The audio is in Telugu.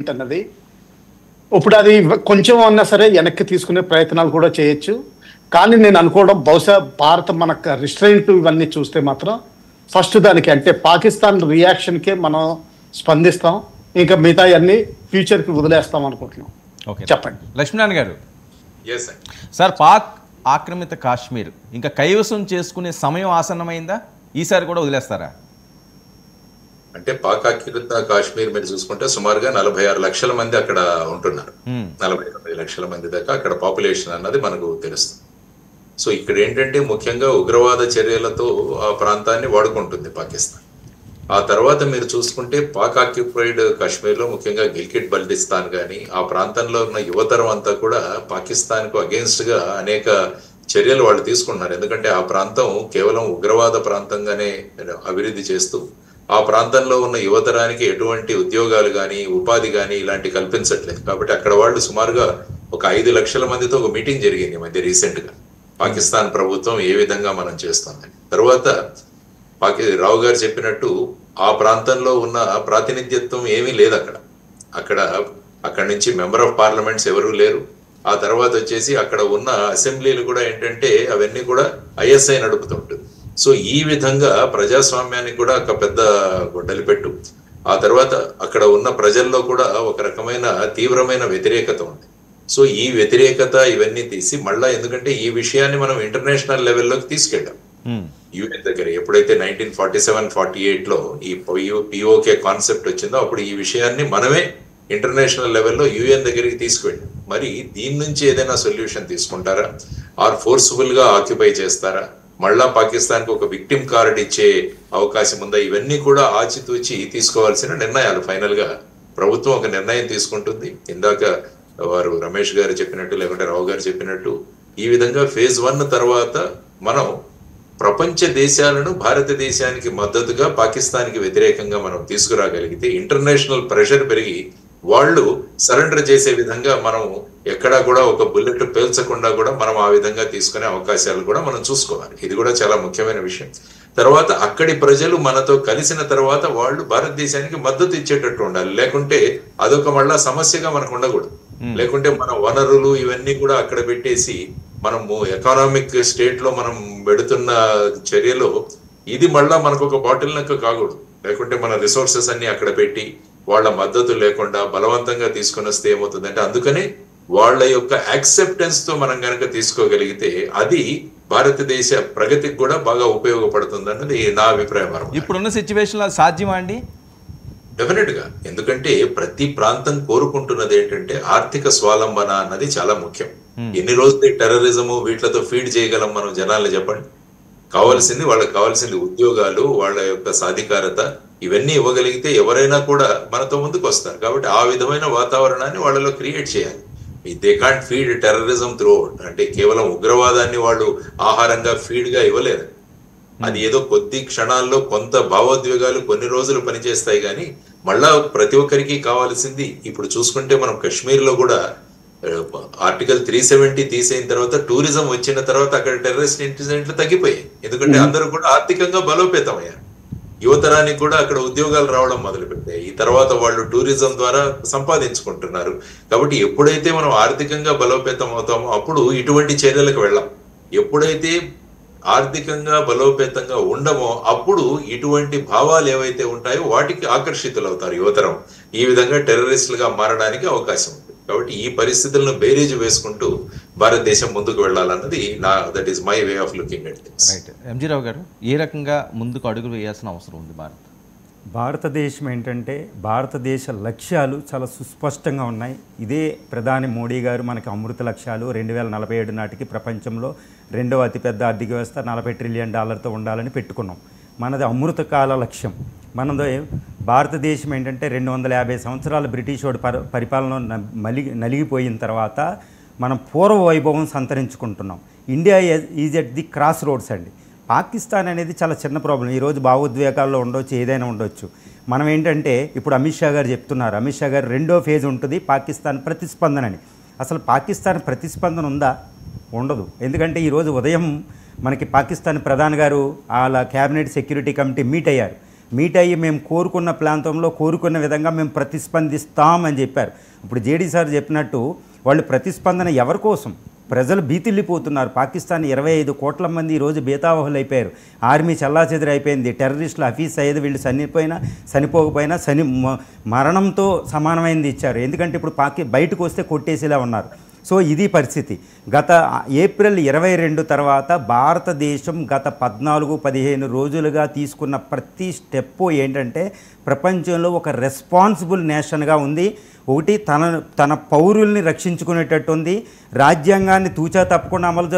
అన్నది ఇప్పుడు అది కొంచెం అన్నా సరే వెనక్కి తీసుకునే ప్రయత్నాలు కూడా చేయొచ్చు. కానీ నేను అనుకోవడం బహుశా భారత్ మనకు రిస్ట్రైంట్ ఇవన్నీ చూస్తే మాత్రం ఫస్ట్ దానికి అంటే పాకిస్తాన్ రియాక్షన్కే మనం స్పందిస్తాం. ఇంకా మిగతా అన్ని ఫ్యూచర్కి వదిలేస్తాం అనుకుంటున్నాం. ఓకే, చెప్పండి లక్ష్మీనారాయణ గారు. సార్, పాక్ ఆక్రమిత కాశ్మీర్ ఇంకా కైవసం చేసుకునే సమయం ఆసన్నమైందా? ఈసారి కూడా వదిలేస్తారా? అంటే పాక్ ఆక్రమిత కాశ్మీర్ మీరు చూసుకుంటే సుమారుగా 46 లక్షల మంది అక్కడ ఉంటున్నారు. 49 లక్షల మంది దాకా అక్కడ పాపులేషన్ అన్నది మనకు తెలుస్తుంది. సో ఇక్కడ ఏంటంటే ముఖ్యంగా ఉగ్రవాద చర్యలతో ఆ ప్రాంతాన్ని వాడుకుంటుంది పాకిస్తాన్. ఆ తర్వాత మీరు చూసుకుంటే పాక్ ఆక్యుపైడ్ కాశ్మీర్ లో ముఖ్యంగా గిల్గిట్ బల్టిస్తాన్ కానీ ఆ ప్రాంతంలో ఉన్న యువతరం అంతా కూడా పాకిస్తాన్ కు అగేన్స్ట్ గా అనేక చర్యలు వాళ్ళు తీసుకున్నారు. ఎందుకంటే ఆ ప్రాంతం కేవలం ఉగ్రవాద ప్రాంతంగానే అభివృద్ధి చేస్తూ ఆ ప్రాంతంలో ఉన్న యువతరానికి ఎటువంటి ఉద్యోగాలు కానీ ఉపాధి కానీ ఇలాంటి కల్పించట్లేదు. కాబట్టి అక్కడ వాళ్ళు సుమారుగా ఒక 5 లక్షల మందితో ఒక మీటింగ్ జరిగింది మధ్య రీసెంట్ గా. పాకిస్తాన్ ప్రభుత్వం ఏ విధంగా మనం చేస్తుందని. తర్వాత రావు గారు చెప్పినట్టు ఆ ప్రాంతంలో ఉన్న ప్రాతినిధ్యత్వం ఏమీ లేదు అక్కడ నుంచి మెంబర్ ఆఫ్ పార్లమెంట్స్ ఎవరూ లేరు. ఆ తర్వాత వచ్చేసి అక్కడ ఉన్న అసెంబ్లీలు కూడా ఏంటంటే అవన్నీ కూడా ఐఎస్ఐ నడుపుతుంటుంది. సో ఈ విధంగా ప్రజాస్వామ్యానికి కూడా ఒక పెద్ద గొడ్డలిపెట్టు. ఆ తర్వాత అక్కడ ఉన్న ప్రజల్లో కూడా ఒక రకమైన తీవ్రమైన వ్యతిరేకత ఉంది. సో ఈ వ్యతిరేకత ఇవన్నీ తీసి మళ్ళా, ఎందుకంటే ఈ విషయాన్ని మనం ఇంటర్నేషనల్ లెవెల్లోకి తీసుకెళ్ళాం. యుఎన్ దగ్గర ఎప్పుడైతే 1947-48 లో ఈ పిఓకే కాన్సెప్ట్ వచ్చిందో అప్పుడు ఈ విషయాన్ని మనమే ఇంటర్నేషనల్ లెవెల్లో యుఎన్ దగ్గరికి తీసుకువెళ్ళాం. మరి దీని నుంచి ఏదైనా సొల్యూషన్ తీసుకుంటారా, ఆర్ ఫోర్స్ఫుల్ గా ఆక్యుపై చేస్తారా, మళ్ళా పాకిస్తాన్ కు ఒక విక్టిమ్ కార్డ్ ఇచ్చే అవకాశం ఉందా? ఇవన్నీ కూడా ఆచితూచి తీసుకోవాల్సిన నిర్ణయాలు. ఫైనల్ గా ప్రభుత్వం ఒక నిర్ణయం తీసుకుంటుంది. ఇందాక వారు రమేష్ గారు చెప్పినట్టు లేకుంటే రావు గారు చెప్పినట్టు ఈ విధంగా ఫేజ్ 1 తర్వాత మనం ప్రపంచ దేశాలను భారతదేశానికి మద్దతుగా పాకిస్తాన్కి వ్యతిరేకంగా మనం తీసుకురాగలిగితే ఇంటర్నేషనల్ ప్రెషర్ పెరిగి వాళ్ళు సరెండర్ చేసే విధంగా మనం ఎక్కడా కూడా ఒక బుల్లెట్ పేల్చకుండా కూడా మనం ఆ విధంగా తీసుకునే అవకాశాలు కూడా మనం చూసుకోవాలి. ఇది కూడా చాలా ముఖ్యమైన విషయం. తర్వాత అక్కడి ప్రజలు మనతో కలిసిన తర్వాత వాళ్ళు భారతదేశానికి మద్దతు ఇచ్చేటట్టు ఉండాలి. లేకుంటే అదొక మళ్ళా సమస్యగా మనకు ఉండకూడదు. లేకుంటే మన వనరులు ఇవన్నీ కూడా అక్కడ పెట్టేసి మనము ఎకనామిక్ స్టేట్ లో మనం పెడుతున్న చర్యలో ఇది మళ్ళా మనకు ఒక బాటిల్ నెక్ కాకూడదు. లేకుంటే మన రిసోర్సెస్ అన్ని అక్కడ పెట్టి వాళ్ళ మద్దతు లేకుండా బలవంతంగా తీసుకుని వస్తే ఏమవుతుందంటే, అందుకనే వాళ్ళ యొక్క యాక్సెప్టెన్స్ తో మనం కనుక తీసుకోగలిగితే అది భారతదేశ ప్రగతికి కూడా బాగా ఉపయోగపడుతుంది అన్నది నా అభిప్రాయం. ఇప్పుడున్న సిచ్యువేషన్ లో సాధ్యమా అండి? డెఫినెట్ గా. ఎందుకంటే ప్రతి ప్రాంతం కోరుకుంటున్నది ఏంటంటే ఆర్థిక స్వావలంబన అన్నది చాలా ముఖ్యం. ఎన్ని రోజులు టెర్రరిజము వీటితో ఫీడ్ చేయగలం మనం జనాల్ని? చెప్పండి. వాళ్ళకి కావాల్సింది ఉద్యోగాలు, వాళ్ళ యొక్క సాధికారత, ఇవన్నీ ఇవ్వగలిగితే ఎవరైనా కూడా మనతో ముందుకు వస్తారు. కాబట్టి ఆ విధమైన వాతావరణాన్ని వాళ్ళలో క్రియేట్ చేయాలి. They can't feed terrorism through out. అంటే కేవలం ఉగ్రవాదాన్ని వాళ్ళు ఆహారంగా ఫీడ్ గా ఇవ్వలేరు. అది ఏదో కొద్ది క్షణాల్లో కొంత భావోద్వేగాలు కొన్ని రోజులు పనిచేస్తాయి. కానీ మళ్ళా ప్రతి ఒక్కరికి కావాల్సింది ఇప్పుడు చూసుకుంటే మనం కాశ్మీర్ లో కూడా ఆర్టికల్ 370 తీసేయిన తర్వాత టూరిజం వచ్చిన తర్వాత అక్కడ టెర్రరిస్ట్ ఇన్సిడెంట్లు తగ్గిపోయాయి. ఎందుకంటే అందరూ కూడా ఆర్థికంగా బలోపేతమయ్యారు. యువతరానికి కూడా అక్కడ ఉద్యోగాలు రావడం మొదలుపెట్టాయి. ఈ తర్వాత వాళ్ళు టూరిజం ద్వారా సంపాదించుకుంటున్నారు. కాబట్టి ఎప్పుడైతే మనం ఆర్థికంగా బలోపేతం అవుతామో అప్పుడు ఇటువంటి చర్యలకు వెళ్ళాం. ఎప్పుడైతే ఆర్థికంగా బలోపేతంగా ఉండమో అప్పుడు ఇటువంటి భావాలు ఏవైతే ఉంటాయో వాటికి ఆకర్షితులు అవుతారు యువతరం. ఈ విధంగా టెర్రరిస్టులుగా మారడానికి అవకాశం ఉంది. కాబట్టి ఈ పరిస్థితులను బేరీజు వేసుకుంటూ భారతదేశం ముందుకు వెళ్ళాలన్నది that is my way of looking at things. Right. MG Rao garu, ఏ రకంగా ముందుకు అడుగులు వేయాల్సిన అవసరం ఉంది? భారతదేశం ఏంటంటే భారతదేశ లక్ష్యాలు చాలా సుస్పష్టంగా ఉన్నాయి. ఇదే ప్రధాని మోడీ గారు మనకి అమృత లక్ష్యాలు 2047 నాటికి ప్రపంచంలో 2వ అతిపెద్ద ఆర్థిక వ్యవస్థ $40 ట్రిలియన్ ఉండాలని పెట్టుకున్నాం. మనది అమృత కాల లక్ష్యం. మనది భారతదేశం ఏంటంటే 250 సంవత్సరాలు బ్రిటిష్ వాడి పరిపాలన నలిగిపోయిన తర్వాత మనం పూర్వ వైభవం సంతరించుకుంటున్నాం. India is at the crossroads అండి. పాకిస్తాన్ అనేది చాలా చిన్న ప్రాబ్లం. ఈరోజు భావోద్వేగాల్లో ఉండొచ్చు, ఏదైనా ఉండొచ్చు. మనం ఏంటంటే ఇప్పుడు అమిత్ షా గారు చెప్తున్నారు, అమిత్ షా గారు 2వ ఫేజ్ ఉంటుంది పాకిస్తాన్ ప్రతిస్పందన అని. అసలు పాకిస్తాన్ ప్రతిస్పందన ఉందా? ఉండదు. ఎందుకంటే ఈరోజు ఉదయం మనకి పాకిస్తాన్ ప్రధాని గారు వాళ్ళ క్యాబినెట్ సెక్యూరిటీ కమిటీ మీట్ అయ్యారు. మీట్ అయ్యి మేము కోరుకున్న ప్రాంతంలో కోరుకున్న విధంగా మేము ప్రతిస్పందిస్తామని చెప్పారు. ఇప్పుడు జేడీ సార్ చెప్పినట్టు వాళ్ళు ప్రతిస్పందన ఎవరి కోసం? ప్రజలు భీతిల్లిపోతున్నారు. పాకిస్తాన్ 25 కోట్ల మంది ఈరోజు బేతావహులు అయిపోయారు. ఆర్మీ చల్లాచెదురైపోయింది. టెర్రరిస్టులు హఫీజ్ సయ్యద్ వీళ్ళు చనిపోకపోయినా మరణంతో సమానమైనది ఇచ్చారు. ఎందుకంటే ఇప్పుడు బయటకు వస్తే కొట్టేసేలా ఉన్నారు. సో ఇది పరిస్థితి. గత ఏప్రిల్ 22 తర్వాత భారతదేశం గత 14-15 రోజులుగా తీసుకున్న ప్రతి స్టెప్పు ఏంటంటే ప్రపంచంలో ఒక రెస్పాన్సిబుల్ నేషన్గా ఉంది. ఒకటి తన పౌరుల్ని రక్షించుకునేటట్టు ఉంది. రాజ్యాంగాన్ని తూచా తప్పకుండా అమలు